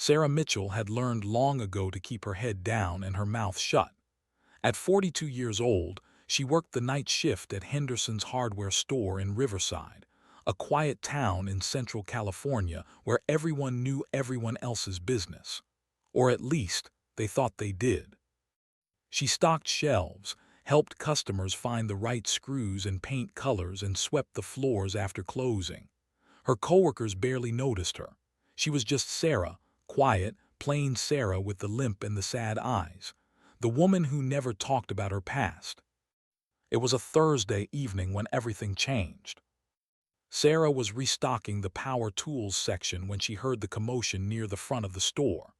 Sarah Mitchell had learned long ago to keep her head down and her mouth shut. At 42 years old, she worked the night shift at Henderson's hardware store in Riverside, a quiet town in Central California where everyone knew everyone else's business. Or at least, they thought they did. She stocked shelves, helped customers find the right screws and paint colors, and swept the floors after closing. Her coworkers barely noticed her. She was just Sarah, quiet, plain Sarah with the limp and the sad eyes, the woman who never talked about her past. It was a Thursday evening when everything changed. Sarah was restocking the power tools section when she heard the commotion near the front of the store.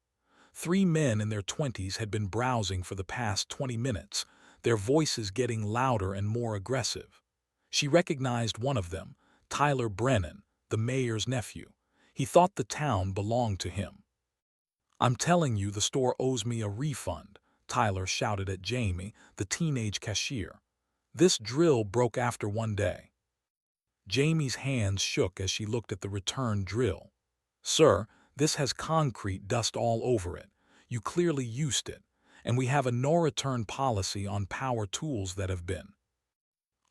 Three men in their 20s had been browsing for the past 20 minutes, their voices getting louder and more aggressive. She recognized one of them, Tyler Brennan, the mayor's nephew. He thought the town belonged to him. "I'm telling you, the store owes me a refund," Tyler shouted at Jamie, the teenage cashier. "This drill broke after one day." Jamie's hands shook as she looked at the return drill. "Sir, this has concrete dust all over it. You clearly used it, and we have a no-return policy on power tools that have been."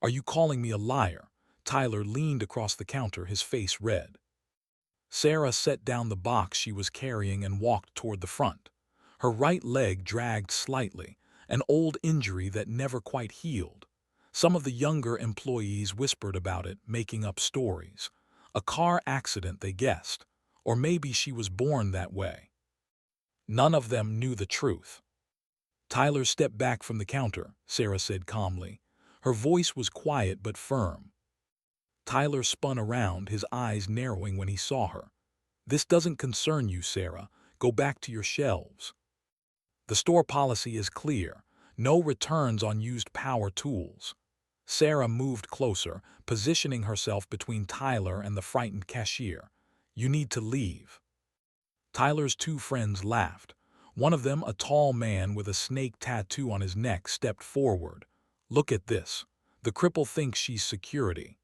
"Are you calling me a liar?" Tyler leaned across the counter, his face red. Sarah set down the box she was carrying and walked toward the front. Her right leg dragged slightly, an old injury that never quite healed. Some of the younger employees whispered about it, making up stories. A car accident, they guessed. Or maybe she was born that way. None of them knew the truth. "Tyler, stepped back from the counter," Sarah said calmly. Her voice was quiet but firm. Tyler spun around, his eyes narrowing when he saw her. "This doesn't concern you, Sarah. Go back to your shelves. The store policy is clear. No returns on used power tools." Sarah moved closer, positioning herself between Tyler and the frightened cashier. "You need to leave." Tyler's two friends laughed. One of them, a tall man with a snake tattoo on his neck, stepped forward. "Look at this. The cripple thinks she's security."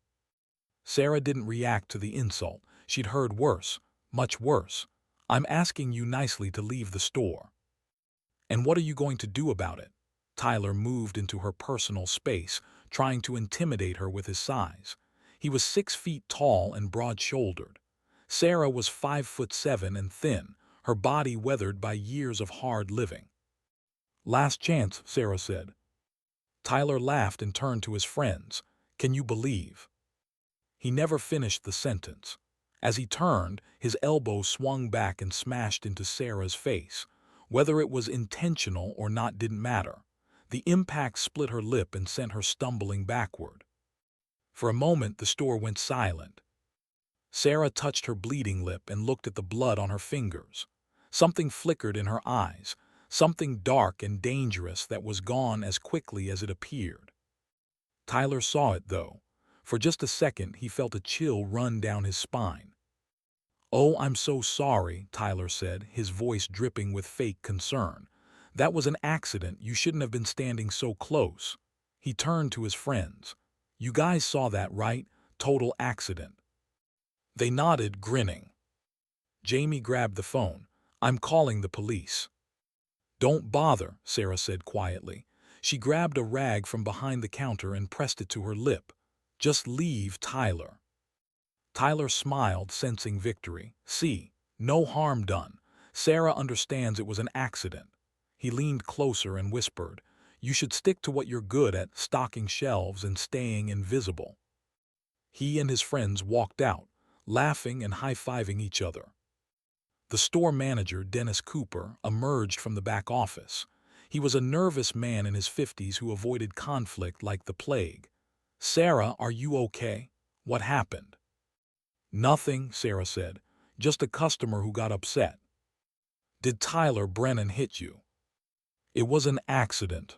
Sarah didn't react to the insult. She'd heard worse, much worse. "I'm asking you nicely to leave the store." "And what are you going to do about it?" Tyler moved into her personal space, trying to intimidate her with his size. He was 6 feet tall and broad-shouldered. Sarah was 5'7" and thin, her body weathered by years of hard living. "Last chance," Sarah said. Tyler laughed and turned to his friends. "Can you believe?" He never finished the sentence. As he turned, his elbow swung back and smashed into Sarah's face. Whether it was intentional or not didn't matter. The impact split her lip and sent her stumbling backward. For a moment, the store went silent. Sarah touched her bleeding lip and looked at the blood on her fingers. Something flickered in her eyes, something dark and dangerous that was gone as quickly as it appeared. Tyler saw it, though. For just a second, he felt a chill run down his spine. "Oh, I'm so sorry," Tyler said, his voice dripping with fake concern. "That was an accident. You shouldn't have been standing so close." He turned to his friends. "You guys saw that, right? Total accident." They nodded, grinning. Jamie grabbed the phone. "I'm calling the police." "Don't bother," Sarah said quietly. She grabbed a rag from behind the counter and pressed it to her lip. "Just leave, Tyler." Tyler smiled, sensing victory. "See, no harm done. Sarah understands it was an accident." He leaned closer and whispered, "You should stick to what you're good at, stocking shelves and staying invisible." He and his friends walked out, laughing and high-fiving each other. The store manager, Dennis Cooper, emerged from the back office. He was a nervous man in his 50s who avoided conflict like the plague. "Sarah, are you okay? What happened?" "Nothing," Sarah said. "Just a customer who got upset." "Did Tyler Brennan hit you?" "It was an accident."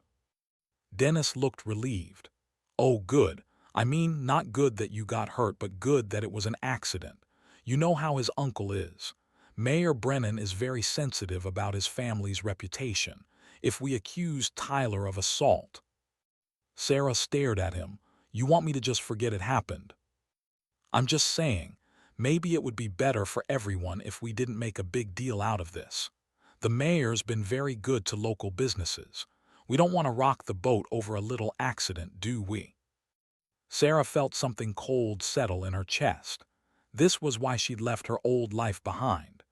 Dennis looked relieved. "Oh, good. I mean, not good that you got hurt, but good that it was an accident. You know how his uncle is. Mayor Brennan is very sensitive about his family's reputation. If we accuse Tyler of assault—" Sarah stared at him. "You want me to just forget it happened?" "I'm just saying, Maybe it would be better for everyone if we didn't make a big deal out of this. The mayor's been very good to local businesses. We don't want to rock the boat over a little accident, do we?" Sarah felt something cold settle in her chest. This was why she'd left her old life behind.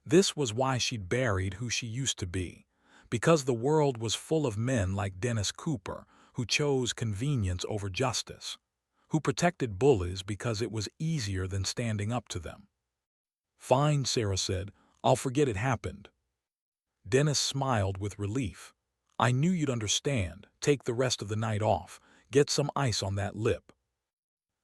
This was why she'd buried who she used to be. Because the world was full of men like Dennis Cooper, who chose convenience over justice, who protected bullies because it was easier than standing up to them. "Fine," Sarah said. "I'll forget it happened." Dennis smiled with relief. "I knew you'd understand. Take the rest of the night off. Get some ice on that lip."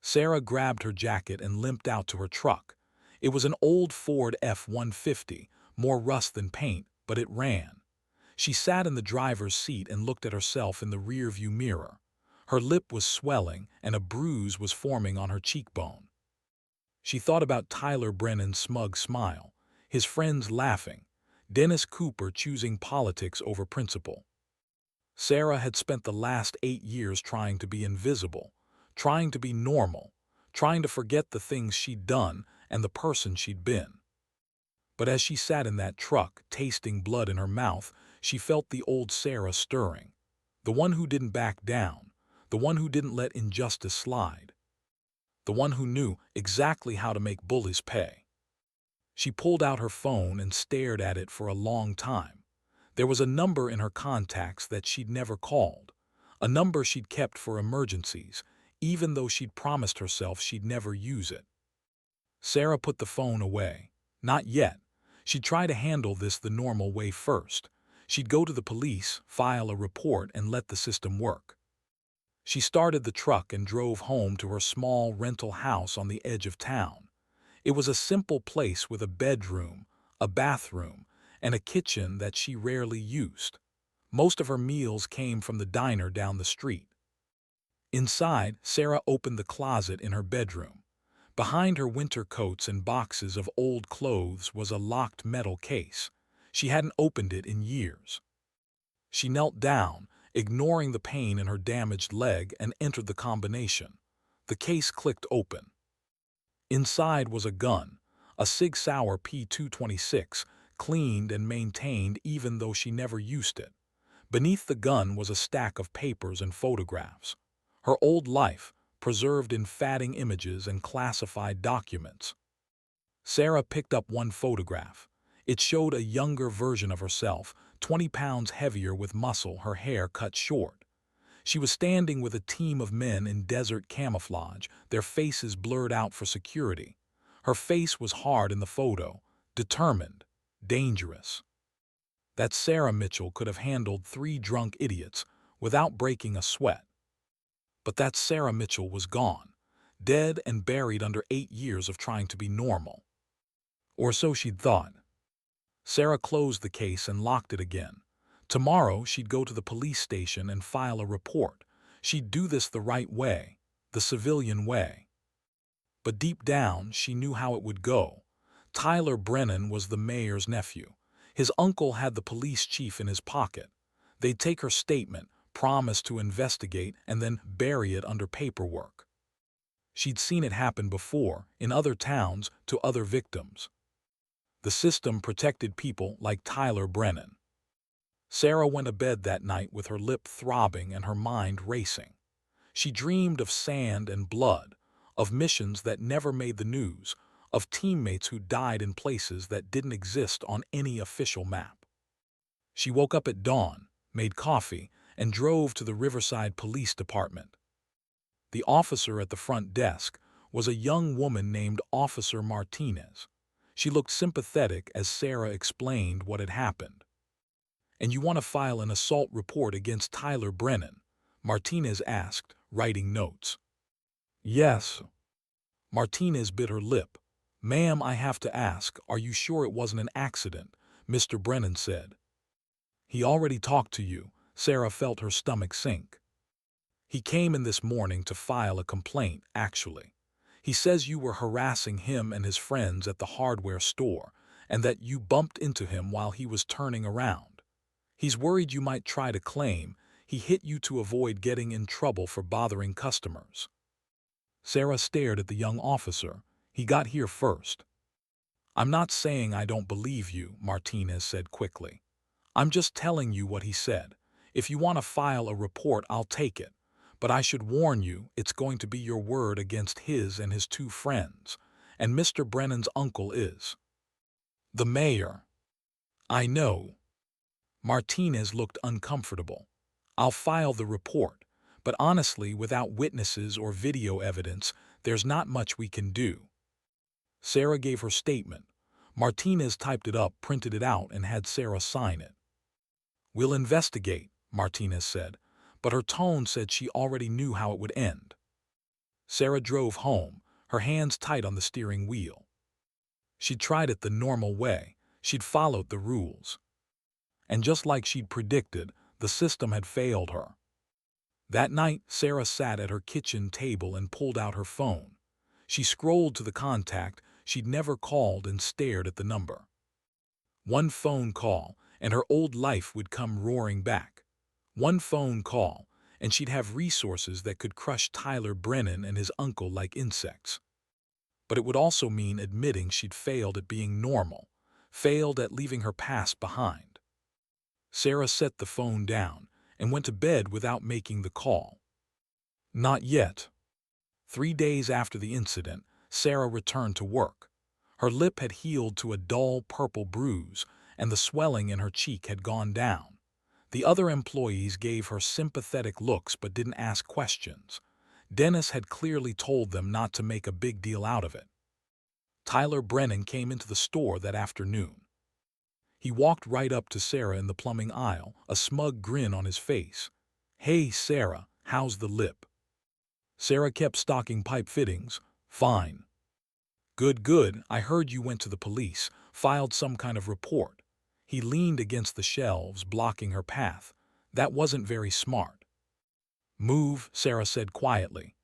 Sarah grabbed her jacket and limped out to her truck. It was an old Ford F-150, more rust than paint, but it ran. She sat in the driver's seat and looked at herself in the rearview mirror. Her lip was swelling and a bruise was forming on her cheekbone. She thought about Tyler Brennan's smug smile, his friends laughing, Dennis Cooper choosing politics over principle. Sarah had spent the last 8 years trying to be invisible, trying to be normal, trying to forget the things she'd done and the person she'd been. But as she sat in that truck, tasting blood in her mouth, she felt the old Sarah stirring. The one who didn't back down, the one who didn't let injustice slide, the one who knew exactly how to make bullies pay. She pulled out her phone and stared at it for a long time. There was a number in her contacts that she'd never called, a number she'd kept for emergencies, even though she'd promised herself she'd never use it. Sarah put the phone away. Not yet. She'd try to handle this the normal way first. She'd go to the police, file a report, and let the system work. She started the truck and drove home to her small rental house on the edge of town. It was a simple place with a bedroom, a bathroom, and a kitchen that she rarely used. Most of her meals came from the diner down the street. Inside, Sarah opened the closet in her bedroom. Behind her winter coats and boxes of old clothes was a locked metal case. She hadn't opened it in years. She knelt down, ignoring the pain in her damaged leg, and entered the combination. The case clicked open. Inside was a gun, a Sig Sauer P226, cleaned and maintained even though she never used it. Beneath the gun was a stack of papers and photographs. Her old life, preserved in fading images and classified documents. Sarah picked up one photograph. It showed a younger version of herself, 20 pounds heavier with muscle, her hair cut short. She was standing with a team of men in desert camouflage, their faces blurred out for security. Her face was hard in the photo, determined, dangerous. That Sarah Mitchell could have handled 3 drunk idiots without breaking a sweat. But that Sarah Mitchell was gone, dead and buried under 8 years of trying to be normal. Or so she'd thought. Sarah closed the case and locked it again. Tomorrow she'd go to the police station and file a report. She'd do this the right way, the civilian way. But deep down, she knew how it would go. Tyler Brennan was the mayor's nephew. His uncle had the police chief in his pocket. They'd take her statement, promise to investigate, and then bury it under paperwork. She'd seen it happen before, in other towns, to other victims. The system protected people like Tyler Brennan. Sarah went to bed that night with her lip throbbing and her mind racing. She dreamed of sand and blood, of missions that never made the news, of teammates who died in places that didn't exist on any official map. She woke up at dawn, made coffee, and drove to the Riverside Police Department. The officer at the front desk was a young woman named Officer Martinez. She looked sympathetic as Sarah explained what had happened. "And you want to file an assault report against Tyler Brennan?" Martinez asked, writing notes. "Yes." Martinez bit her lip. "Ma'am, I have to ask, are you sure it wasn't an accident?" Mr. Brennan said. "He already talked to you." Sarah felt her stomach sink. "He came in this morning to file a complaint, actually. He says you were harassing him and his friends at the hardware store, and that you bumped into him while he was turning around. He's worried you might try to claim he hit you to avoid getting in trouble for bothering customers." Sarah stared at the young officer. He got here first. I'm not saying I don't believe you, Martinez said quickly. I'm just telling you what he said. If you want to file a report, I'll take it. But I should warn you, it's going to be your word against his and his two friends. And Mr. Brennan's uncle is the mayor. I know. Martinez looked uncomfortable. I'll file the report, but honestly, without witnesses or video evidence, there's not much we can do. Sarah gave her statement. Martinez typed it up, printed it out, and had Sarah sign it. We'll investigate, Martinez said, but her tone said she already knew how it would end. Sarah drove home, her hands tight on the steering wheel. She'd tried it the normal way. She'd followed the rules. And just like she'd predicted, the system had failed her. That night, Sarah sat at her kitchen table and pulled out her phone. She scrolled to the contact she'd never called and stared at the number. One phone call, and her old life would come roaring back. One phone call, and she'd have resources that could crush Tyler Brennan and his uncle like insects. But it would also mean admitting she'd failed at being normal, failed at leaving her past behind. Sarah set the phone down and went to bed without making the call. Not yet. 3 days after the incident, Sarah returned to work. Her lip had healed to a dull purple bruise, and the swelling in her cheek had gone down. The other employees gave her sympathetic looks but didn't ask questions. Dennis had clearly told them not to make a big deal out of it. Tyler Brennan came into the store that afternoon. He walked right up to Sarah in the plumbing aisle, a smug grin on his face. "Hey, Sarah, how's the lip?" Sarah kept stocking pipe fittings. "Fine." "Good, good. I heard you went to the police, filed some kind of report." He leaned against the shelves, blocking her path. "That wasn't very smart." "Move," Sarah said quietly.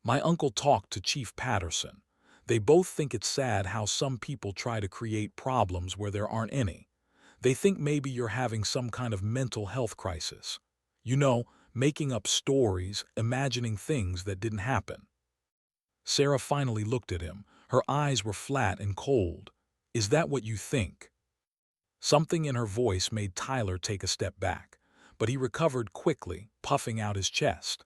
"My uncle talked to Chief Patterson. They both think it's sad how some people try to create problems where there aren't any. They think maybe you're having some kind of mental health crisis. You know, making up stories, imagining things that didn't happen." Sarah finally looked at him. Her eyes were flat and cold. "Is that what you think?" Something in her voice made Tyler take a step back, but he recovered quickly, puffing out his chest.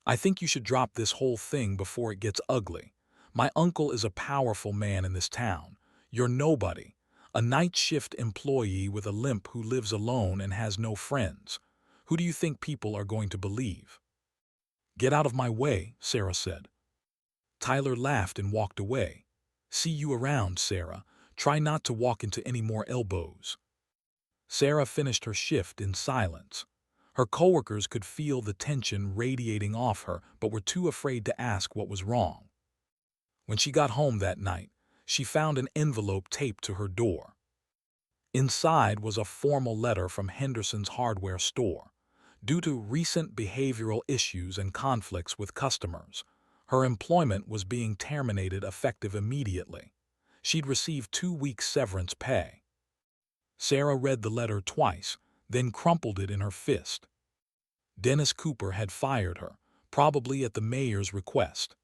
"I think you should drop this whole thing before it gets ugly. My uncle is a powerful man in this town. You're nobody. A night shift employee with a limp who lives alone and has no friends. Who do you think people are going to believe?" "Get out of my way," Sarah said. Tyler laughed and walked away. "See you around, Sarah. Try not to walk into any more elbows." Sarah finished her shift in silence. Her coworkers could feel the tension radiating off her, but were too afraid to ask what was wrong. When she got home that night, she found an envelope taped to her door. Inside was a formal letter from Henderson's hardware store. Due to recent behavioral issues and conflicts with customers, her employment was being terminated effective immediately. She'd received 2 weeks severance pay. Sarah read the letter twice, then crumpled it in her fist. Dennis Cooper had fired her, probably at the mayor's request.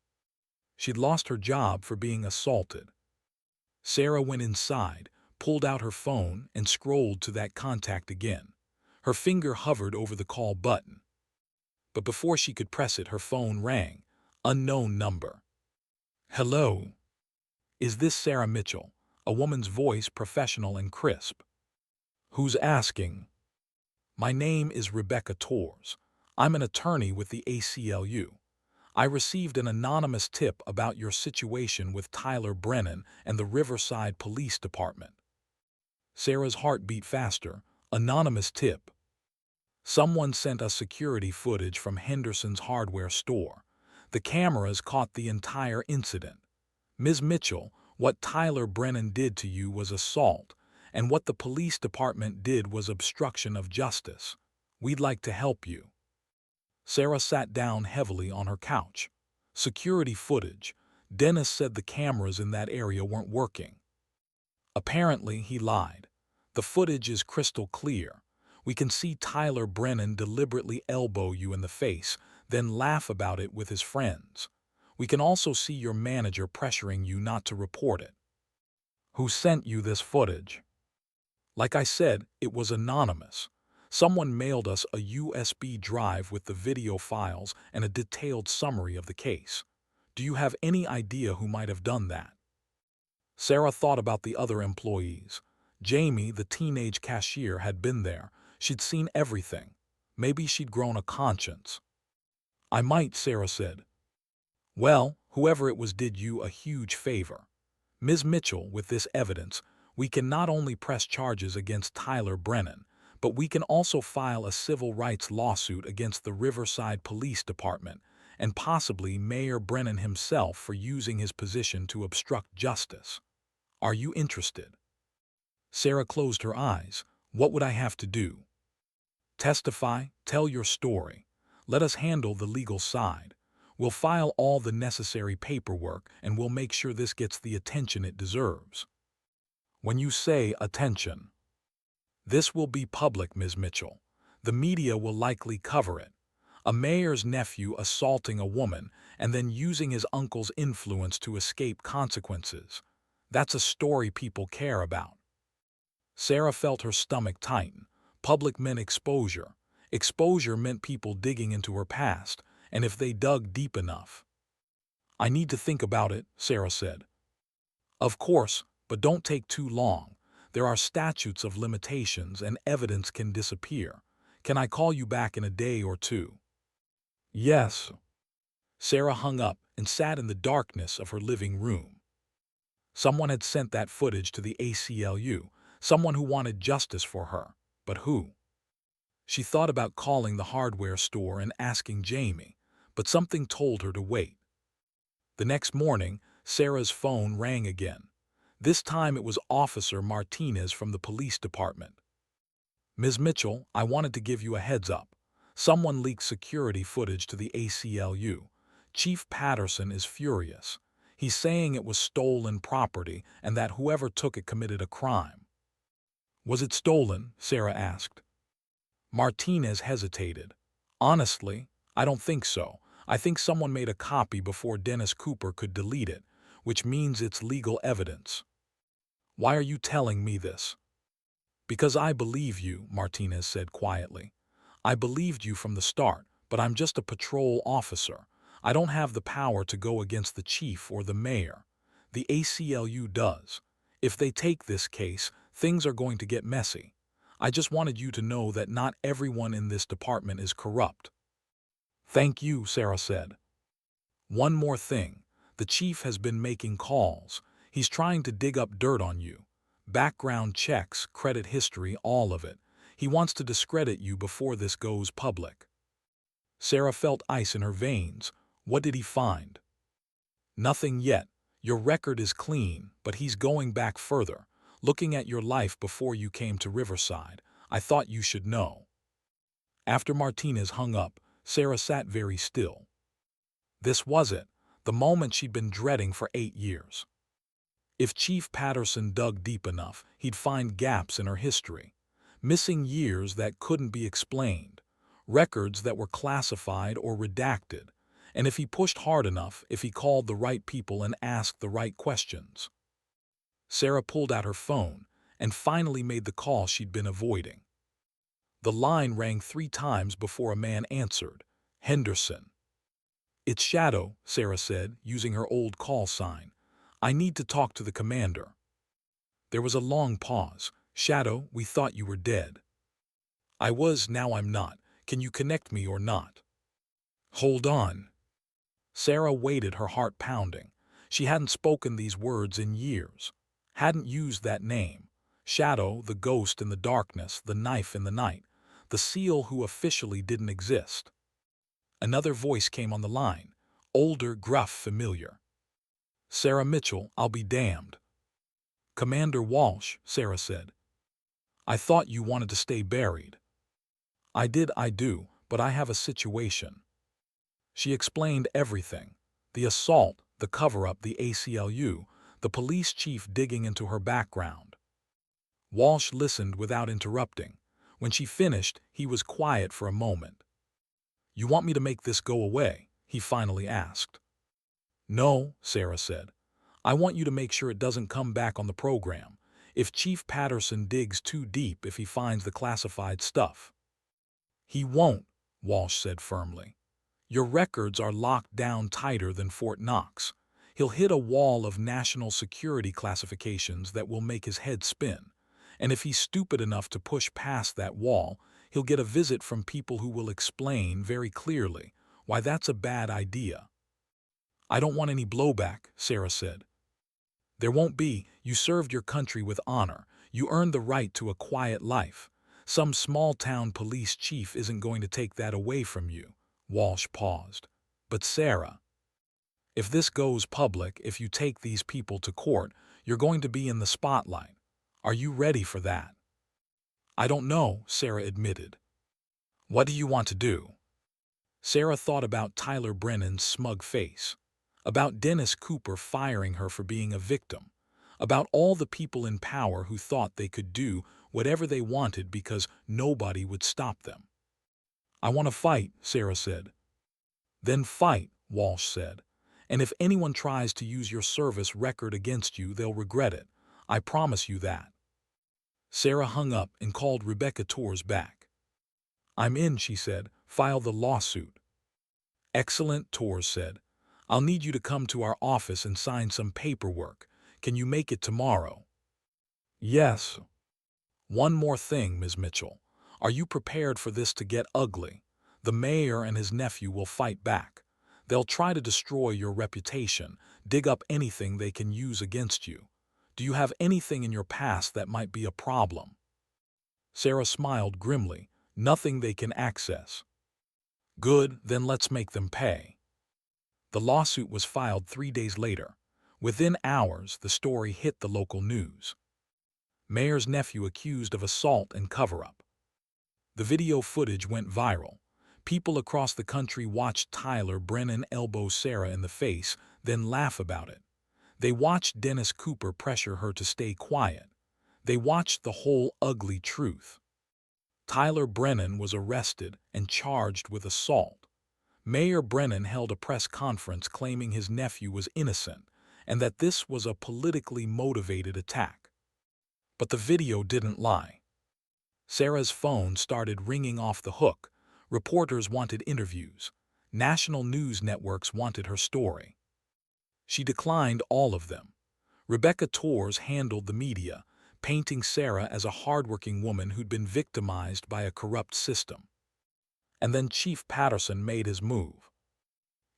She'd lost her job for being assaulted. Sarah went inside, pulled out her phone, and scrolled to that contact again. Her finger hovered over the call button. But before she could press it, her phone rang. Unknown number. "Hello. Is this Sarah Mitchell?" A woman's voice, professional and crisp. "Who's asking?" "My name is Rebecca Torres. I'm an attorney with the ACLU. I received an anonymous tip about your situation with Tyler Brennan and the Riverside Police Department." Sarah's heart beat faster. Anonymous tip. Someone sent us security footage from Henderson's hardware store. The cameras caught the entire incident. "Ms. Mitchell, what Tyler Brennan did to you was assault, and what the police department did was obstruction of justice. We'd like to help you." Sarah sat down heavily on her couch. Security footage. Dennis said the cameras in that area weren't working. Apparently, he lied. The footage is crystal clear. We can see Tyler Brennan deliberately elbow you in the face, then laugh about it with his friends. We can also see your manager pressuring you not to report it. Who sent you this footage? Like I said, it was anonymous. Someone mailed us a USB drive with the video files and a detailed summary of the case. Do you have any idea who might have done that? Sarah thought about the other employees. Jamie, the teenage cashier, had been there. She'd seen everything. Maybe she'd grown a conscience. I might, Sarah said. Well, whoever it was did you a huge favor. Ms. Mitchell, with this evidence, we can not only press charges against Tyler Brennan, but we can also file a civil rights lawsuit against the Riverside Police Department and possibly Mayor Brennan himself for using his position to obstruct justice. Are you interested? Sarah closed her eyes. What would I have to do? Testify, tell your story. Let us handle the legal side. We'll file all the necessary paperwork and we'll make sure this gets the attention it deserves. When you say attention, this will be public, Ms. Mitchell. The media will likely cover it. A mayor's nephew assaulting a woman and then using his uncle's influence to escape consequences. That's a story people care about. Sarah felt her stomach tighten. Public meant exposure. Exposure meant people digging into her past, and if they dug deep enough. I need to think about it, Sarah said. Of course, but don't take too long. There are statutes of limitations and evidence can disappear. Can I call you back in a day or two? Yes. Sarah hung up and sat in the darkness of her living room. Someone had sent that footage to the ACLU, someone who wanted justice for her. But who? She thought about calling the hardware store and asking Jamie, but something told her to wait. The next morning, Sarah's phone rang again. This time it was Officer Martinez from the police department. Ms. Mitchell, I wanted to give you a heads up. Someone leaked security footage to the ACLU. Chief Patterson is furious. He's saying it was stolen property and that whoever took it committed a crime. Was it stolen? Sarah asked. Martinez hesitated. Honestly, I don't think so. I think someone made a copy before Dennis Cooper could delete it, which means it's legal evidence. Why are you telling me this? Because I believe you, Martinez said quietly. I believed you from the start, but I'm just a patrol officer. I don't have the power to go against the chief or the mayor. The ACLU does. If they take this case, things are going to get messy. I just wanted you to know that not everyone in this department is corrupt. Thank you, Sarah said. One more thing. The chief has been making calls. He's trying to dig up dirt on you. Background checks, credit history, all of it. He wants to discredit you before this goes public. Sarah felt ice in her veins. What did he find? Nothing yet. Your record is clean, but he's going back further. Looking at your life before you came to Riverside, I thought you should know. After Martinez hung up, Sarah sat very still. This was it, the moment she'd been dreading for 8 years. If Chief Patterson dug deep enough, he'd find gaps in her history. Missing years that couldn't be explained. Records that were classified or redacted. And if he pushed hard enough, if he called the right people and asked the right questions. Sarah pulled out her phone and finally made the call she'd been avoiding. The line rang 3 times before a man answered. Henderson. It's Shadow, Sarah said, using her old call sign. I need to talk to the commander. There was a long pause. Shadow, we thought you were dead. I was, now I'm not. Can you connect me or not? Hold on. Sarah waited, her heart pounding. She hadn't spoken these words in years. Hadn't used that name. Shadow, the ghost in the darkness, the knife in the night, the seal who officially didn't exist. Another voice came on the line, older, gruff, familiar. Sarah Mitchell, I'll be damned. Commander Walsh, Sarah said. I thought you wanted to stay buried. I do, but I have a situation. She explained everything. The assault, the cover-up, the ACLU, the police chief digging into her background. Walsh listened without interrupting. When she finished, he was quiet for a moment. You want me to make this go away? He finally asked. No, Sarah said. I want you to make sure it doesn't come back on the program. If Chief Patterson digs too deep if he finds the classified stuff. He won't, Walsh said firmly. Your records are locked down tighter than Fort Knox. He'll hit a wall of national security classifications that will make his head spin. And if he's stupid enough to push past that wall, he'll get a visit from people who will explain very clearly why that's a bad idea. I don't want any blowback, Sarah said. There won't be. You served your country with honor. You earned the right to a quiet life. Some small-town police chief isn't going to take that away from you. Walsh paused. But Sarah, if this goes public, if you take these people to court, you're going to be in the spotlight. Are you ready for that? I don't know, Sarah admitted. What do you want to do? Sarah thought about Tyler Brennan's smug face, about Dennis Cooper firing her for being a victim, about all the people in power who thought they could do whatever they wanted because nobody would stop them. I want to fight, Sarah said. Then fight, Walsh said. And if anyone tries to use your service record against you, they'll regret it. I promise you that. Sarah hung up and called Rebecca Torres back. I'm in, she said. File the lawsuit. Excellent, Torres said. I'll need you to come to our office and sign some paperwork. Can you make it tomorrow? Yes. One more thing, Ms. Mitchell. Are you prepared for this to get ugly? The mayor and his nephew will fight back. They'll try to destroy your reputation, dig up anything they can use against you. Do you have anything in your past that might be a problem? Sarah smiled grimly. Nothing they can access. Good, then let's make them pay. The lawsuit was filed 3 days later. Within hours, the story hit the local news. Mayor's nephew accused of assault and cover-up. The video footage went viral. People across the country watched Tyler Brennan elbow Sarah in the face, then laugh about it. They watched Dennis Cooper pressure her to stay quiet. They watched the whole ugly truth. Tyler Brennan was arrested and charged with assault. Mayor Brennan held a press conference claiming his nephew was innocent and that this was a politically motivated attack. But the video didn't lie. Sarah's phone started ringing off the hook. Reporters wanted interviews. National news networks wanted her story. She declined all of them. Rebecca Torres handled the media, painting Sarah as a hardworking woman who'd been victimized by a corrupt system. And then Chief Patterson made his move.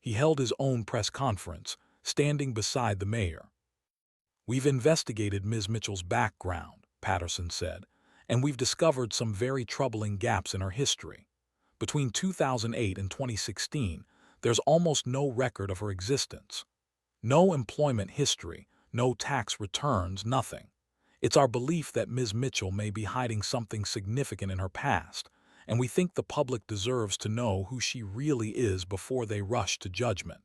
He held his own press conference, standing beside the mayor. We've investigated Ms. Mitchell's background, Patterson said, and we've discovered some very troubling gaps in her history. Between 2008 and 2016, there's almost no record of her existence. No employment history, no tax returns, nothing. It's our belief that Ms. Mitchell may be hiding something significant in her past, and we think the public deserves to know who she really is before they rush to judgment.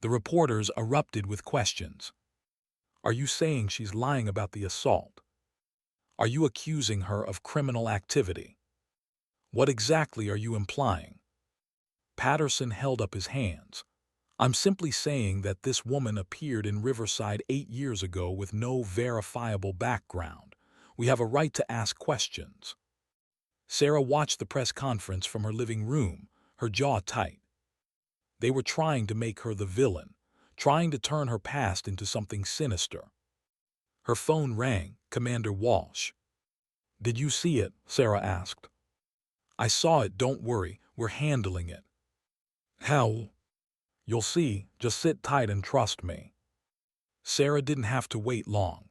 The reporters erupted with questions. Are you saying she's lying about the assault? Are you accusing her of criminal activity? What exactly are you implying? Patterson held up his hands. I'm simply saying that this woman appeared in Riverside 8 years ago with no verifiable background. We have a right to ask questions. Sarah watched the press conference from her living room, her jaw tight. They were trying to make her the villain, trying to turn her past into something sinister. Her phone rang. Commander Walsh. Did you see it? Sarah asked. I saw it, don't worry, we're handling it. How? You'll see, just sit tight and trust me. Sarah didn't have to wait long.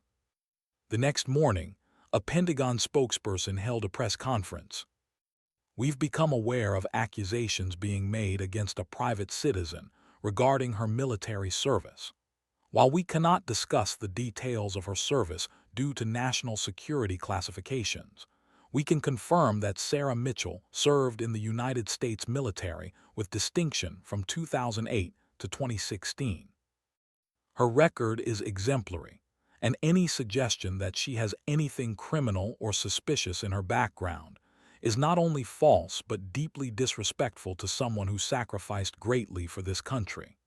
The next morning, a Pentagon spokesperson held a press conference. We've become aware of accusations being made against a private citizen regarding her military service. While we cannot discuss the details of her service due to national security classifications, we can confirm that Sarah Mitchell served in the United States military with distinction from 2008 to 2016. Her record is exemplary, and any suggestion that she has anything criminal or suspicious in her background is not only false but deeply disrespectful to someone who sacrificed greatly for this country.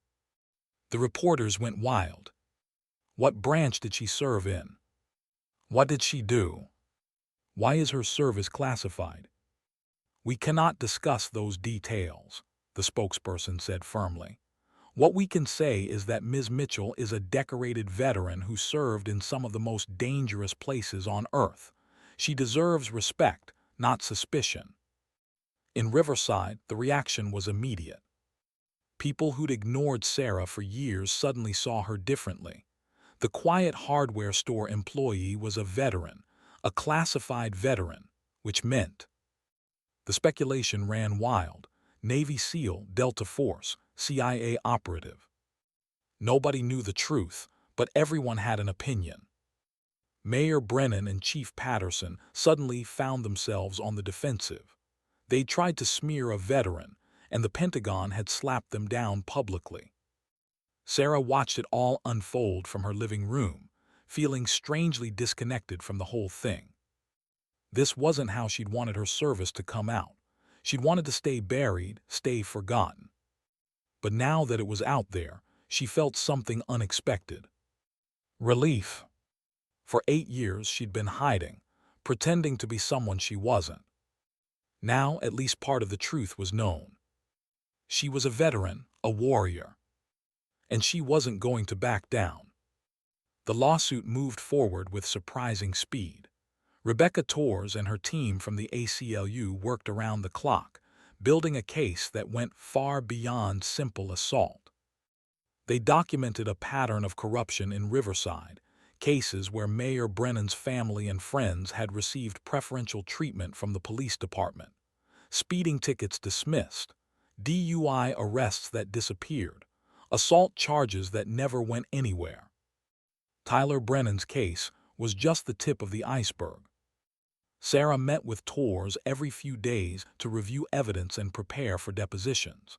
The reporters went wild. What branch did she serve in? What did she do? Why is her service classified? We cannot discuss those details, the spokesperson said firmly. What we can say is that Ms. Mitchell is a decorated veteran who served in some of the most dangerous places on Earth. She deserves respect, not suspicion. In Riverside, the reaction was immediate. People who'd ignored Sarah for years suddenly saw her differently. The quiet hardware store employee was a veteran, a classified veteran, which meant. The speculation ran wild. Navy SEAL, Delta Force, CIA operative. Nobody knew the truth, but everyone had an opinion. Mayor Brennan and Chief Patterson suddenly found themselves on the defensive. They tried to smear a veteran, and the Pentagon had slapped them down publicly. Sarah watched it all unfold from her living room, feeling strangely disconnected from the whole thing. This wasn't how she'd wanted her service to come out. She'd wanted to stay buried, stay forgotten. But now that it was out there, she felt something unexpected. Relief. For 8 years she'd been hiding, pretending to be someone she wasn't. Now at least part of the truth was known. She was a veteran, a warrior. And she wasn't going to back down. The lawsuit moved forward with surprising speed. Rebecca Torres and her team from the ACLU worked around the clock, building a case that went far beyond simple assault. They documented a pattern of corruption in Riverside, cases where Mayor Brennan's family and friends had received preferential treatment from the police department, speeding tickets dismissed, DUI arrests that disappeared, assault charges that never went anywhere. Tyler Brennan's case was just the tip of the iceberg. Sarah met with Torres every few days to review evidence and prepare for depositions.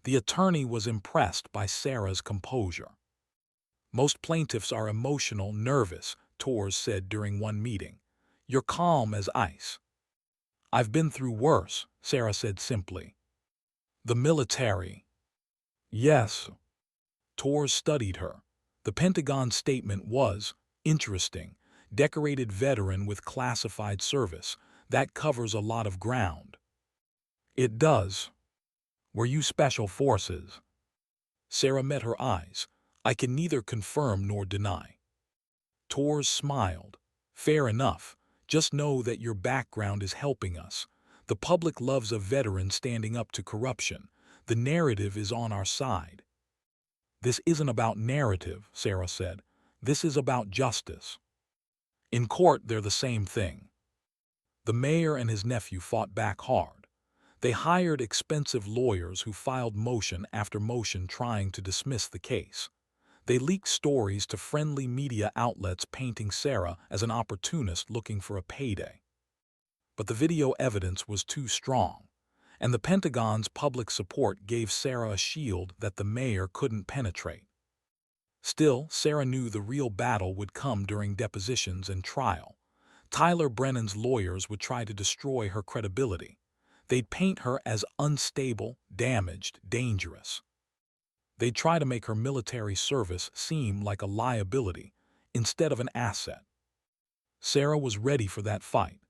The attorney was impressed by Sarah's composure. Most plaintiffs are emotional, nervous, Torres said during one meeting. You're calm as ice. I've been through worse, Sarah said simply. The military. Yes. Torres studied her. The Pentagon statement was, interesting, decorated veteran with classified service. That covers a lot of ground. It does. Were you special forces? Sarah met her eyes. I can neither confirm nor deny. Torres smiled. Fair enough. Just know that your background is helping us. The public loves a veteran standing up to corruption. The narrative is on our side. This isn't about narrative, Sarah said. This is about justice. In court, they're the same thing. The mayor and his nephew fought back hard. They hired expensive lawyers who filed motion after motion trying to dismiss the case. They leaked stories to friendly media outlets painting Sarah as an opportunist looking for a payday. But the video evidence was too strong, and the Pentagon's public support gave Sarah a shield that the mayor couldn't penetrate. Still, Sarah knew the real battle would come during depositions and trial. Tyler Brennan's lawyers would try to destroy her credibility. They'd paint her as unstable, damaged, dangerous. They'd try to make her military service seem like a liability instead of an asset. Sarah was ready for that fight.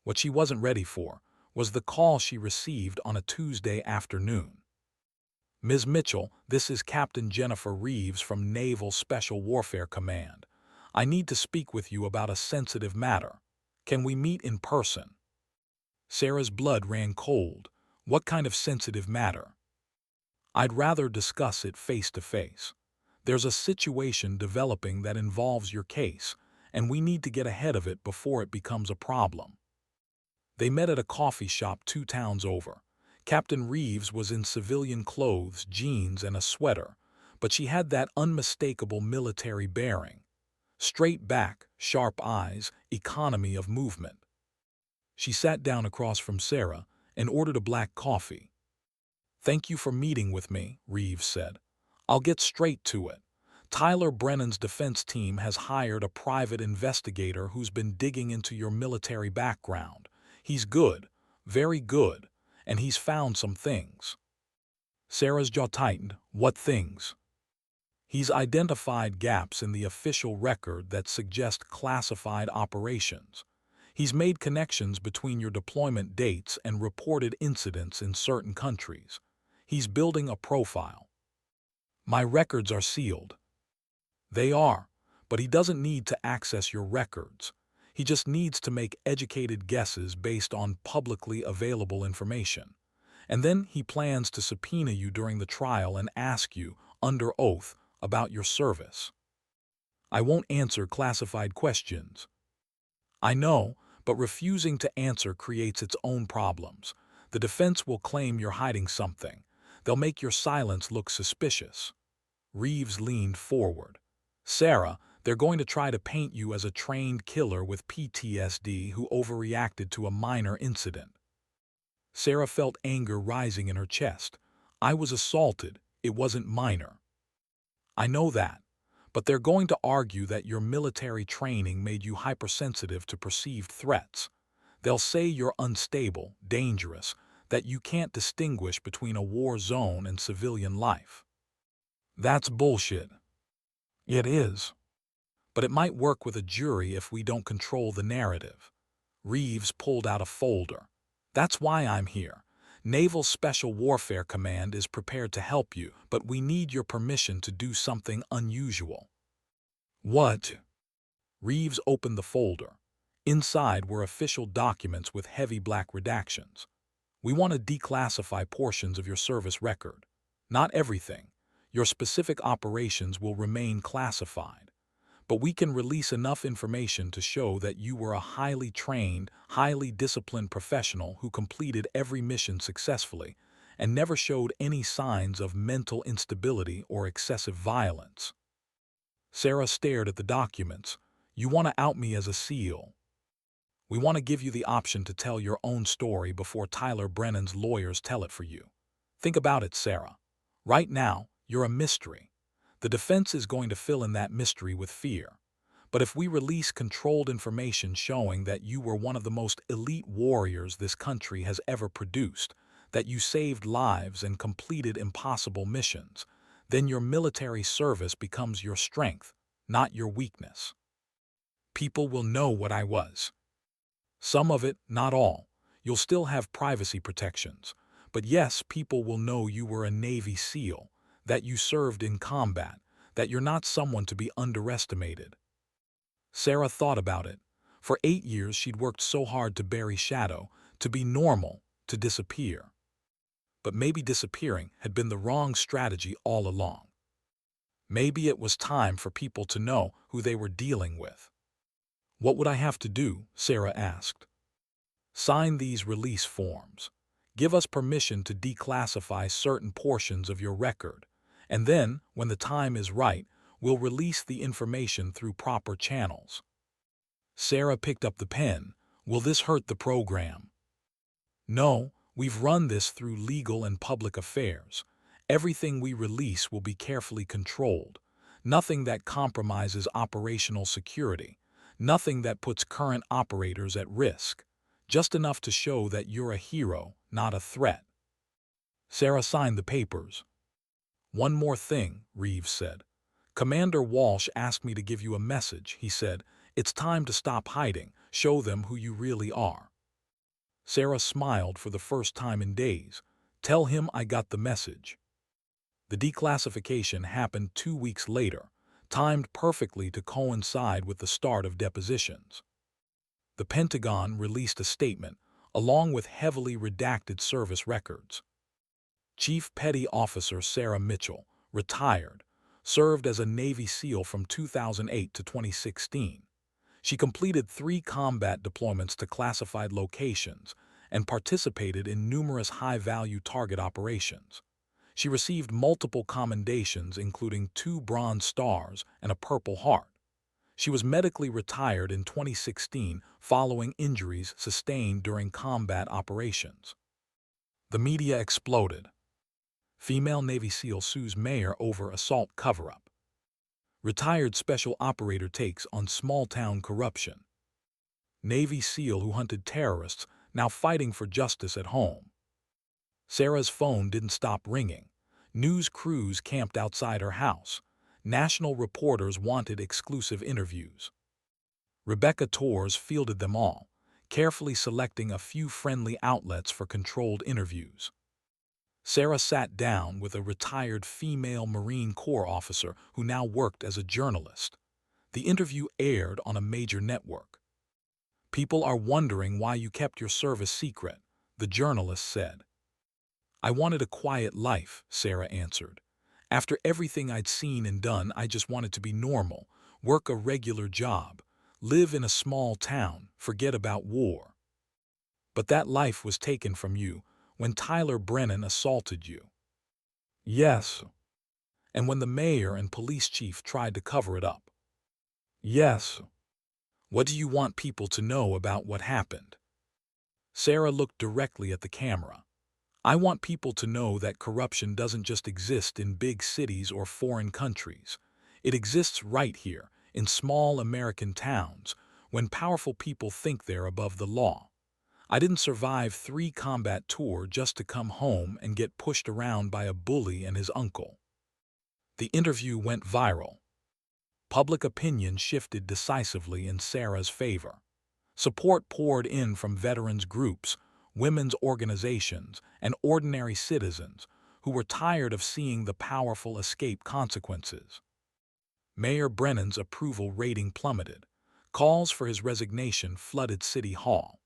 What she wasn't ready for was the call she received on a Tuesday afternoon. Ms. Mitchell, this is Captain Jennifer Reeves from Naval Special Warfare Command. I need to speak with you about a sensitive matter. Can we meet in person? Sarah's blood ran cold. What kind of sensitive matter? I'd rather discuss it face to face. There's a situation developing that involves your case, and we need to get ahead of it before it becomes a problem. They met at a coffee shop 2 towns over. Captain Reeves was in civilian clothes, jeans, and a sweater, but she had that unmistakable military bearing. Straight back, sharp eyes, economy of movement. She sat down across from Sarah and ordered a black coffee. Thank you for meeting with me, Reeves said. I'll get straight to it. Tyler Brennan's defense team has hired a private investigator who's been digging into your military background. He's good, very good, and he's found some things. Sarah's jaw tightened. What things? He's identified gaps in the official record that suggest classified operations. He's made connections between your deployment dates and reported incidents in certain countries. He's building a profile. My records are sealed. They are, but he doesn't need to access your records. He just needs to make educated guesses based on publicly available information. And then he plans to subpoena you during the trial and ask you, under oath, about your service. I won't answer classified questions. I know, but refusing to answer creates its own problems. The defense will claim you're hiding something. They'll make your silence look suspicious. Reeves leaned forward. Sarah, they're going to try to paint you as a trained killer with PTSD who overreacted to a minor incident. Sarah felt anger rising in her chest. I was assaulted. It wasn't minor. I know that. But they're going to argue that your military training made you hypersensitive to perceived threats. They'll say you're unstable, dangerous, that you can't distinguish between a war zone and civilian life. That's bullshit. It is. But it might work with a jury if we don't control the narrative. Reeves pulled out a folder. That's why I'm here. Naval Special Warfare Command is prepared to help you, but we need your permission to do something unusual. What? Reeves opened the folder. Inside were official documents with heavy black redactions. We want to declassify portions of your service record. Not everything. Your specific operations will remain classified. But we can release enough information to show that you were a highly trained, highly disciplined professional who completed every mission successfully and never showed any signs of mental instability or excessive violence. Sarah stared at the documents. You want to out me as a SEAL. We want to give you the option to tell your own story before Tyler Brennan's lawyers tell it for you. Think about it, Sarah. Right now, you're a mystery. The defense is going to fill in that mystery with fear. But if we release controlled information showing that you were one of the most elite warriors this country has ever produced, that you saved lives and completed impossible missions, then your military service becomes your strength, not your weakness. People will know what I was. Some of it, not all. You'll still have privacy protections. But yes, people will know you were a Navy SEAL, that you served in combat, that you're not someone to be underestimated. Sarah thought about it. For 8 years she'd worked so hard to bury shadow, to be normal, to disappear. But maybe disappearing had been the wrong strategy all along. Maybe it was time for people to know who they were dealing with. What would I have to do? Sarah asked. Sign these release forms. Give us permission to declassify certain portions of your record. And then, when the time is right, we'll release the information through proper channels. Sarah picked up the pen. Will this hurt the program? No, we've run this through legal and public affairs. Everything we release will be carefully controlled. Nothing that compromises operational security. Nothing that puts current operators at risk. Just enough to show that you're a hero, not a threat. Sarah signed the papers. One more thing, Reeves said. Commander Walsh asked me to give you a message. He said, it's time to stop hiding. Show them who you really are. Sarah smiled for the first time in days. Tell him I got the message. The declassification happened 2 weeks later, timed perfectly to coincide with the start of depositions. The Pentagon released a statement, along with heavily redacted service records. Chief Petty Officer Sarah Mitchell, retired, served as a Navy SEAL from 2008 to 2016. She completed 3 combat deployments to classified locations and participated in numerous high-value target operations. She received multiple commendations, including 2 Bronze Stars and a Purple Heart. She was medically retired in 2016 following injuries sustained during combat operations. The media exploded. Female Navy SEAL sues mayor over assault cover-up. Retired special operator takes on small-town corruption. Navy SEAL who hunted terrorists now fighting for justice at home. Sarah's phone didn't stop ringing. News crews camped outside her house. National reporters wanted exclusive interviews. Rebecca Torres fielded them all, carefully selecting a few friendly outlets for controlled interviews. Sarah sat down with a retired female Marine Corps officer who now worked as a journalist. The interview aired on a major network. "People are wondering why you kept your service secret," the journalist said. "I wanted a quiet life," Sarah answered. "After everything I'd seen and done, I just wanted to be normal, work a regular job, live in a small town, forget about war. But that life was taken from you when Tyler Brennan assaulted you." "Yes." "And when the mayor and police chief tried to cover it up." "Yes." "What do you want people to know about what happened?" Sarah looked directly at the camera. "I want people to know that corruption doesn't just exist in big cities or foreign countries. It exists right here, in small American towns, when powerful people think they're above the law. I didn't survive 3 combat tours just to come home and get pushed around by a bully and his uncle." The interview went viral. Public opinion shifted decisively in Sarah's favor. Support poured in from veterans groups, women's organizations, and ordinary citizens who were tired of seeing the powerful escape consequences. Mayor Brennan's approval rating plummeted. Calls for his resignation flooded City Hall.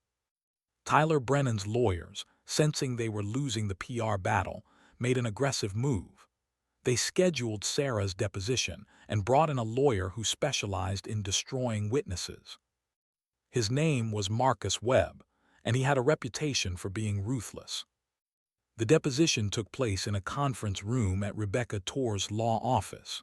Tyler Brennan's lawyers, sensing they were losing the PR battle, made an aggressive move. They scheduled Sarah's deposition and brought in a lawyer who specialized in destroying witnesses. His name was Marcus Webb, and he had a reputation for being ruthless. The deposition took place in a conference room at Rebecca Torres' law office.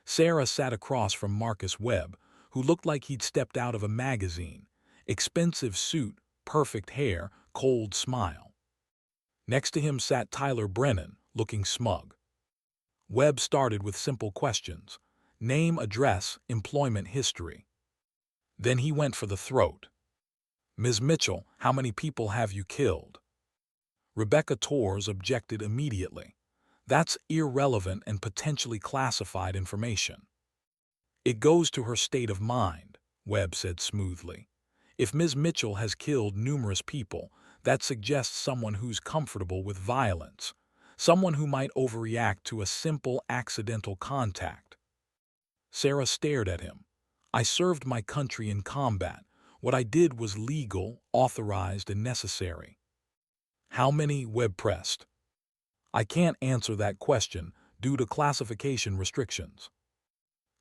Sarah sat across from Marcus Webb, who looked like he'd stepped out of a magazine. Expensive suit, perfect hair, cold smile. Next to him sat Tyler Brennan, looking smug. Webb started with simple questions: name, address, employment history. Then he went for the throat. "Ms. Mitchell, how many people have you killed?" Rebecca Torres objected immediately. "That's irrelevant and potentially classified information." "It goes to her state of mind," Webb said smoothly. "If Ms. Mitchell has killed numerous people, that suggests someone who's comfortable with violence, someone who might overreact to a simple accidental contact." Sarah stared at him. "I served my country in combat. What I did was legal, authorized, and necessary." "How many?" Webb pressed. "I can't answer that question due to classification restrictions."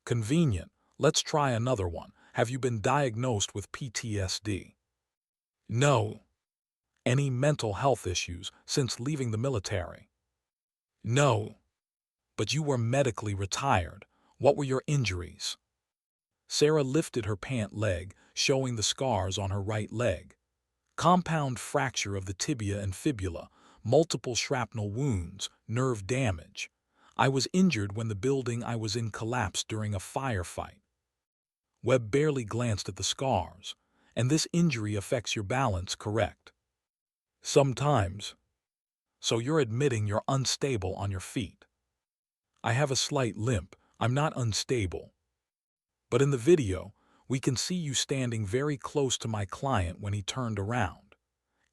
"Convenient. Let's try another one. Have you been diagnosed with PTSD?" "No." "Any mental health issues since leaving the military?" "No." "But you were medically retired. What were your injuries?" Sarah lifted her pant leg, showing the scars on her right leg. "Compound fracture of the tibia and fibula, multiple shrapnel wounds, nerve damage. I was injured when the building I was in collapsed during a firefight." Webb barely glanced at the scars. "And this injury affects your balance, correct?" "Sometimes." "So you're admitting you're unstable on your feet?" "I have a slight limp. I'm not unstable." "But in the video, we can see you standing very close to my client when he turned around.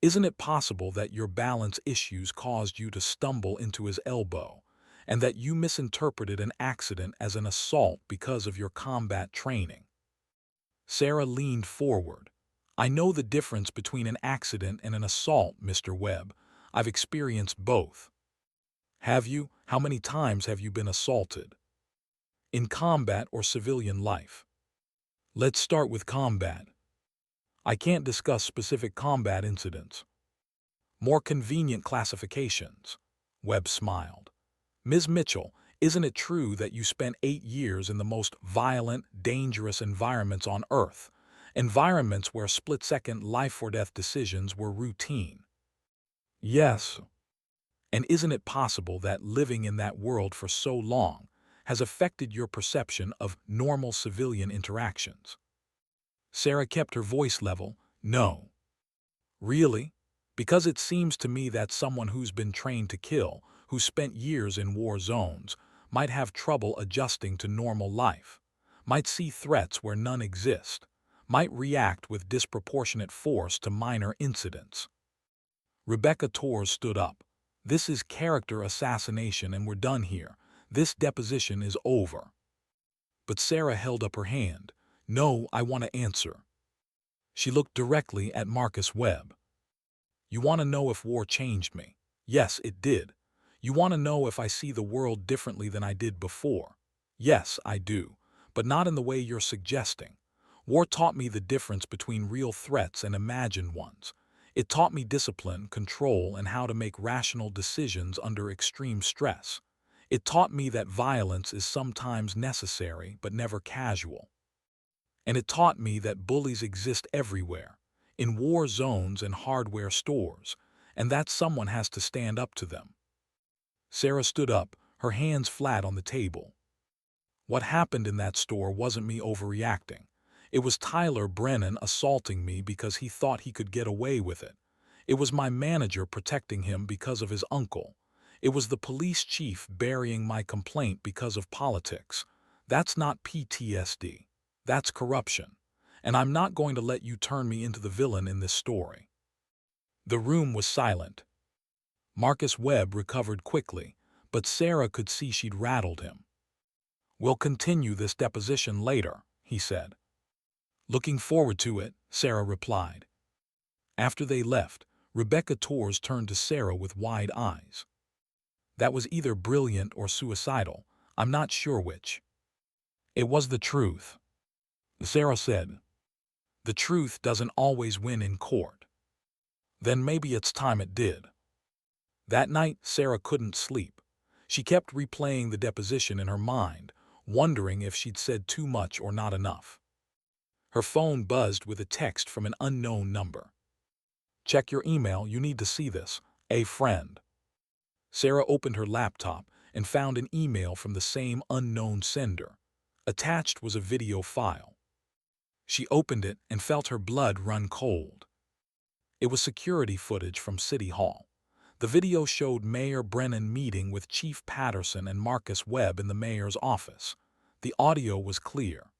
Isn't it possible that your balance issues caused you to stumble into his elbow, and that you misinterpreted an accident as an assault because of your combat training?" Sarah leaned forward. "I know the difference between an accident and an assault, Mr. Webb. I've experienced both." "Have you? How many times have you been assaulted?" "In combat or civilian life?" "Let's start with combat." "I can't discuss specific combat incidents." "More convenient classifications." Webb smiled. "Ms. Mitchell, isn't it true that you spent 8 years in the most violent, dangerous environments on Earth, environments where split-second life-or-death decisions were routine?" "Yes." "And isn't it possible that living in that world for so long has affected your perception of normal civilian interactions?" Sarah kept her voice level. "No." "Really? Because it seems to me that someone who's been trained to kill, who spent years in war zones, might have trouble adjusting to normal life, might see threats where none exist, might react with disproportionate force to minor incidents. Rebecca Torres stood up. "This is character assassination and we're done here. This deposition is over." But Sarah held up her hand. "No, I want to answer." She looked directly at Marcus Webb. "You want to know if war changed me?" "Yes, it did." "You want to know if I see the world differently than I did before?" "Yes, I do, but not in the way you're suggesting. War taught me the difference between real threats and imagined ones. It taught me discipline, control, and how to make rational decisions under extreme stress. It taught me that violence is sometimes necessary but never casual. And it taught me that bullies exist everywhere, in war zones and hardware stores, and that someone has to stand up to them." Sarah stood up, her hands flat on the table. "What happened in that store wasn't me overreacting. It was Tyler Brennan assaulting me because he thought he could get away with it. It was my manager protecting him because of his uncle. It was the police chief burying my complaint because of politics. That's not PTSD. That's corruption. And I'm not going to let you turn me into the villain in this story." The room was silent. Marcus Webb recovered quickly, but Sarah could see she'd rattled him. "We'll continue this deposition later," he said. "Looking forward to it," Sarah replied. After they left, Rebecca Torres turned to Sarah with wide eyes. "That was either brilliant or suicidal. I'm not sure which." "It was the truth," Sarah said. "The truth doesn't always win in court." "Then maybe it's time it did." That night, Sarah couldn't sleep. She kept replaying the deposition in her mind, wondering if she'd said too much or not enough. Her phone buzzed with a text from an unknown number. "Check your email, you need to see this. A friend." Sarah opened her laptop and found an email from the same unknown sender. Attached was a video file. She opened it and felt her blood run cold. It was security footage from City Hall. The video showed Mayor Brennan meeting with Chief Patterson and Marcus Webb in the mayor's office. The audio was clear.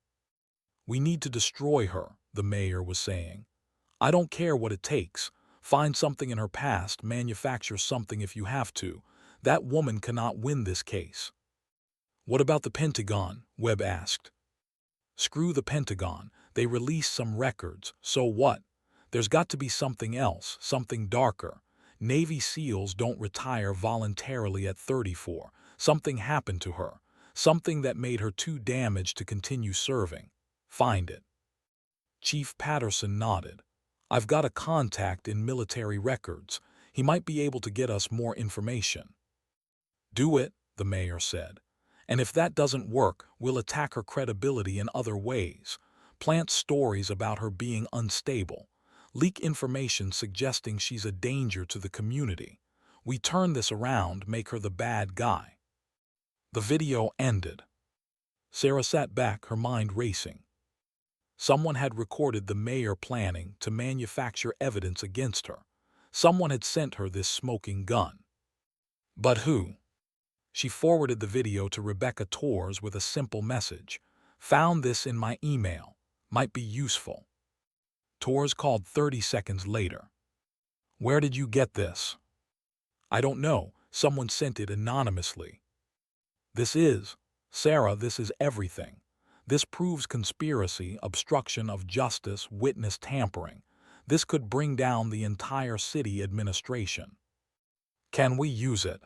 "We need to destroy her," the mayor was saying. "I don't care what it takes. Find something in her past, manufacture something if you have to. That woman cannot win this case." "What about the Pentagon?" Webb asked. "Screw the Pentagon. They released some records. So what? There's got to be something else, something darker. Navy SEALs don't retire voluntarily at 34. Something happened to her. Something that made her too damaged to continue serving. Find it." Chief Patterson nodded. "I've got a contact in military records. He might be able to get us more information." "Do it," the mayor said. "And if that doesn't work, we'll attack her credibility in other ways. Plant stories about her being unstable. Leak information suggesting she's a danger to the community. We turn this around, make her the bad guy." The video ended. Sarah sat back, her mind racing. Someone had recorded the mayor planning to manufacture evidence against her. Someone had sent her this smoking gun. But who? She forwarded the video to Rebecca Torres with a simple message. "Found this in my email. Might be useful." Torres called 30 seconds later. "Where did you get this?" "I don't know. Someone sent it anonymously." Sarah, this is everything. This proves conspiracy, obstruction of justice, witness tampering. This could bring down the entire city administration." "Can we use it?"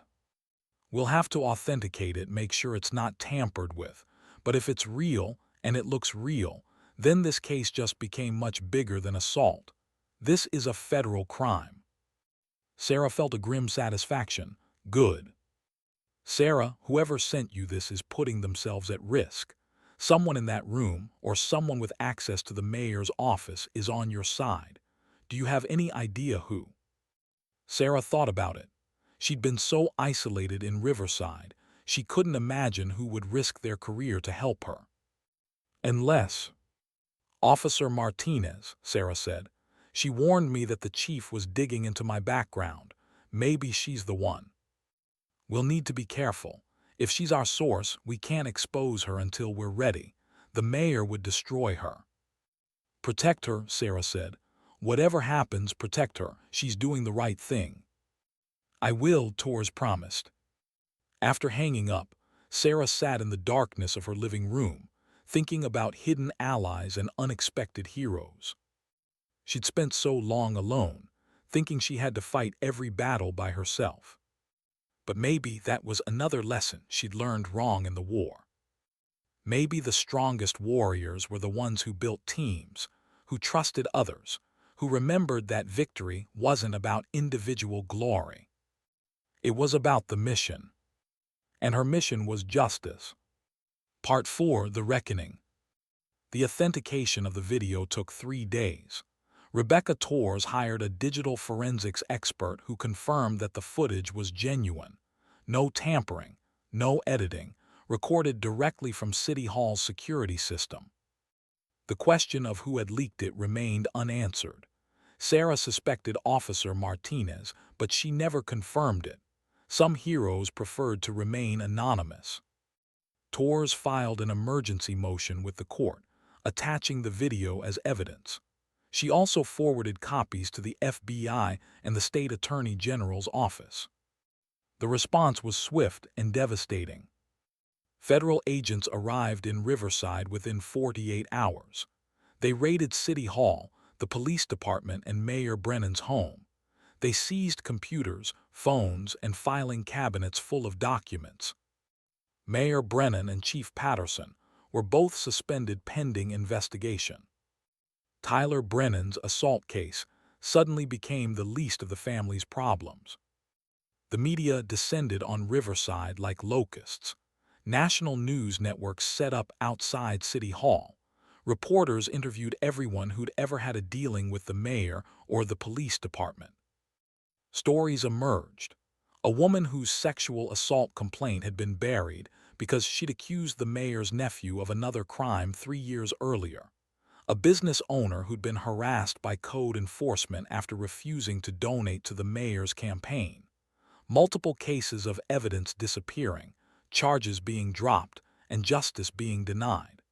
"We'll have to authenticate it, make sure it's not tampered with. But if it's real, and it looks real, then this case just became much bigger than assault. This is a federal crime." Sarah felt a grim satisfaction. "Good. Sarah, whoever sent you this is putting themselves at risk. Someone in that room, or someone with access to the mayor's office, is on your side. Do you have any idea who?" Sarah thought about it. She'd been so isolated in Riverside, she couldn't imagine who would risk their career to help her. "Unless—" "Officer Martinez," Sarah said. "She warned me that the chief was digging into my background. Maybe she's the one." "We'll need to be careful. If she's our source, we can't expose her until we're ready. The mayor would destroy her. Protect her, Sarah said. Whatever happens, protect her. She's doing the right thing. I will, Torres promised. After hanging up, Sarah sat in the darkness of her living room, thinking about hidden allies and unexpected heroes. She'd spent so long alone, thinking she had to fight every battle by herself. But maybe that was another lesson she'd learned wrong in the war. Maybe the strongest warriors were the ones who built teams, who trusted others, who remembered that victory wasn't about individual glory. It was about the mission. And her mission was justice. Part 4, The Reckoning. The authentication of the video took 3 days. Rebecca Torres hired a digital forensics expert who confirmed that the footage was genuine. No tampering, no editing, recorded directly from City Hall's security system. The question of who had leaked it remained unanswered. Sarah suspected Officer Martinez, but she never confirmed it. Some heroes preferred to remain anonymous. Torres filed an emergency motion with the court, attaching the video as evidence. She also forwarded copies to the FBI and the State Attorney General's office. The response was swift and devastating. Federal agents arrived in Riverside within 48 hours. They raided City Hall, the police department, and Mayor Brennan's home. They seized computers, phones, and filing cabinets full of documents. Mayor Brennan and Chief Patterson were both suspended pending investigation. Tyler Brennan's assault case suddenly became the least of the family's problems. The media descended on Riverside like locusts. National news networks set up outside City Hall. Reporters interviewed everyone who'd ever had a dealing with the mayor or the police department. Stories emerged. A woman whose sexual assault complaint had been buried because she'd accused the mayor's nephew of another crime 3 years earlier. A business owner who'd been harassed by code enforcement after refusing to donate to the mayor's campaign. Multiple cases of evidence disappearing, charges being dropped, and justice being denied.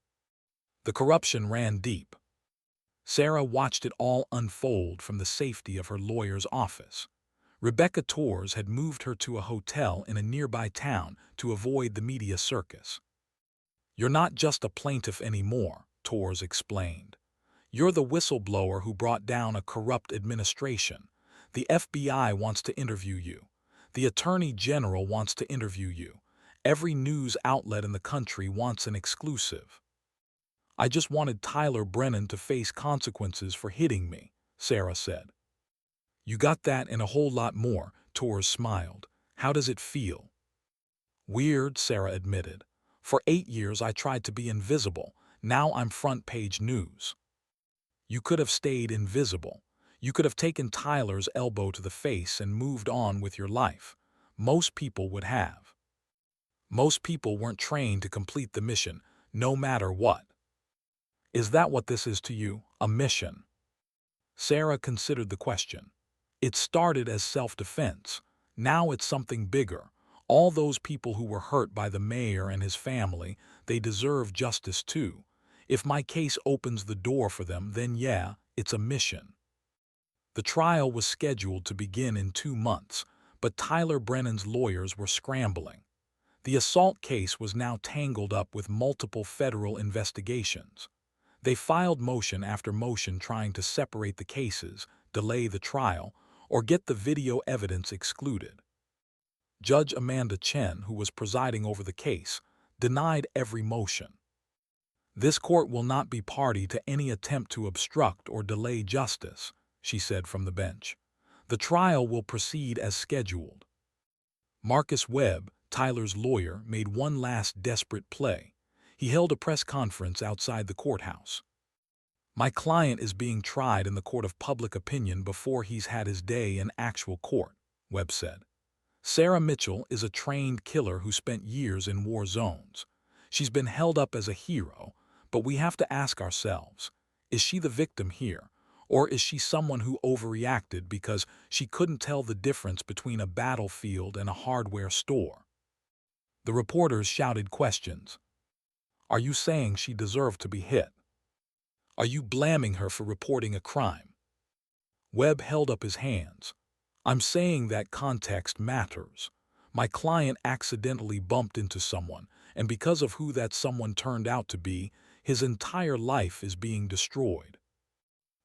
The corruption ran deep. Sarah watched it all unfold from the safety of her lawyer's office. Rebecca Torres had moved her to a hotel in a nearby town to avoid the media circus. "You're not just a plaintiff anymore," Torres explained. "You're the whistleblower who brought down a corrupt administration. The FBI wants to interview you. The Attorney General wants to interview you. Every news outlet in the country wants an exclusive." "I just wanted Tyler Brennan to face consequences for hitting me," Sarah said. "You got that and a whole lot more," Torres smiled. "How does it feel?" "Weird," Sarah admitted. "For 8 years I tried to be invisible. Now I'm front-page news." "You could have stayed invisible. You could have taken Tyler's elbow to the face and moved on with your life. Most people would have. Most people weren't trained to complete the mission, no matter what." "Is that what this is to you, a mission?" Sarah considered the question. It started as self-defense. Now it's something bigger. All those people who were hurt by the mayor and his family, they deserve justice too. If my case opens the door for them, then yeah, it's a mission. The trial was scheduled to begin in 2 months, but Tyler Brennan's lawyers were scrambling. The assault case was now tangled up with multiple federal investigations. They filed motion after motion trying to separate the cases, delay the trial, or get the video evidence excluded. Judge Amanda Chen, who was presiding over the case, denied every motion. "This court will not be party to any attempt to obstruct or delay justice," she said from the bench. "The trial will proceed as scheduled." Marcus Webb, Tyler's lawyer, made one last desperate play. He held a press conference outside the courthouse. "My client is being tried in the court of public opinion before he's had his day in actual court," Webb said. "Sarah Mitchell is a trained killer who spent years in war zones. She's been held up as a hero, but we have to ask ourselves, is she the victim here, or is she someone who overreacted because she couldn't tell the difference between a battlefield and a hardware store?" The reporters shouted questions. Are you saying she deserved to be hit? Are you blaming her for reporting a crime? Webb held up his hands. I'm saying that context matters. My client accidentally bumped into someone, and because of who that someone turned out to be, his entire life is being destroyed.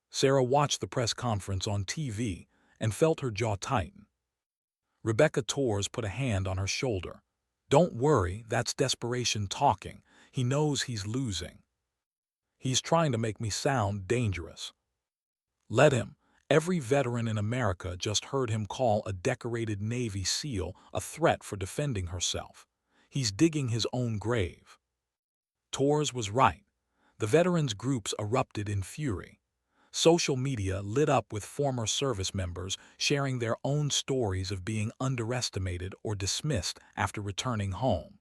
Sarah watched the press conference on TV and felt her jaw tighten. Rebecca Torres put a hand on her shoulder. Don't worry, that's desperation talking. He knows he's losing. He's trying to make me sound dangerous. Let him. Every veteran in America just heard him call a decorated Navy SEAL a threat for defending herself. He's digging his own grave. Torres was right. The veterans' groups erupted in fury. Social media lit up with former service members sharing their own stories of being underestimated or dismissed after returning home.